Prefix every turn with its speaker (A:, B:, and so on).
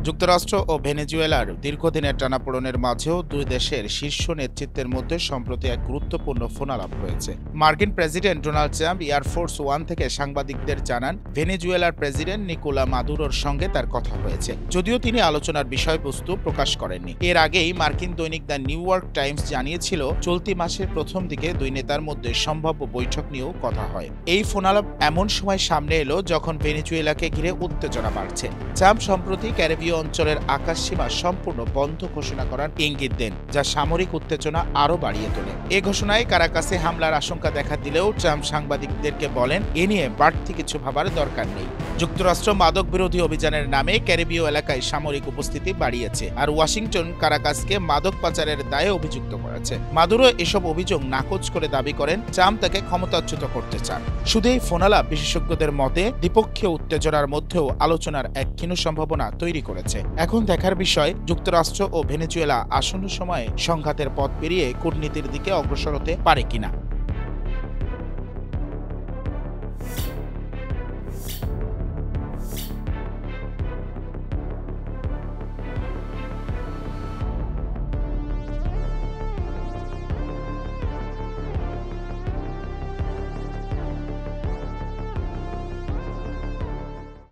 A: যুক্তরাষ্ট্র ও ভেনেজুয়েলার দীর্ঘদিনের টানাপোড়েনের মাঝেও দুই দেশের শীর্ষ নেতৃত্বের মধ্যে সম্প্রতি এক গুরুত্বপূর্ণ ফোনালাপ হয়েছে। মার্কিন president Donald Trump air force one থেকে সাংবাদিকদের জানান ভেনেজুয়েলার প্রেসিডেন্ট নিকোলা মাদুরোর সঙ্গে তার কথা হয়েছে, যদিও তিনি আলোচনার বিষয়বস্তু প্রকাশ করেননি। এর আগেই মার্কিন দৈনিক দ্য নিউ ইয়র্ক টাইমস জানিয়েছিল চলতি মাসের প্রথম দিকে দুই নেতার মধ্যে সম্ভাব্য বৈঠক নিয়েও কথা হয়। এই ফোনালাপ এমন সময় সামনে এলো যখন ভেনেজুয়েলাকে ঘিরে উত্তেজনা বাড়ছে। ট্রাম্প সম্প্রতি ক্যারিবীয় অঞ্চলের আকাশসীমা সম্পূর্ণ বন্ধ ঘোষণা করার ইঙ্গিত দেন, যা সামরিক উত্তেজনা আরও বাড়িয়ে তোলে। এ ঘোষণায় কারাকাসে হামলার আশঙ্কা দেখা দিলেও ট্রাম্প সাংবাদিকদেরকে বলেন এ নিয়ে বাড়তি কিছু ভাবার দরকার নেই। যুক্তরাষ্ট্র মাদক বিরোধী অভিযানের নামে ক্যারিবীয় এলাকায় সামরিক উপস্থিতি বাড়িয়েছে, আর ওয়াশিংটন কারাকাসকে মাদক পাচারের দায়ে অভিযুক্ত করেছে। মাদুরো এসব অভিযোগ নাকচ করে দাবি করেন ট্রাম্প তাকে ক্ষমতাচ্যুত করতে চান। শুধু এই ফোনালাপ বিশেষজ্ঞদের মতে দ্বিপক্ষীয় উত্তেজনার মধ্যেও আলোচনার এক ক্ষীণ সম্ভাবনা তৈরি করেছে। এখন দেখার বিষয় যুক্তরাষ্ট্র ও ভেনেজুয়েলা আসন্ন সময়ে সংঘাতের পথ পেরিয়ে কূটনীতির দিকে অগ্রসর হতে পারে কিনা।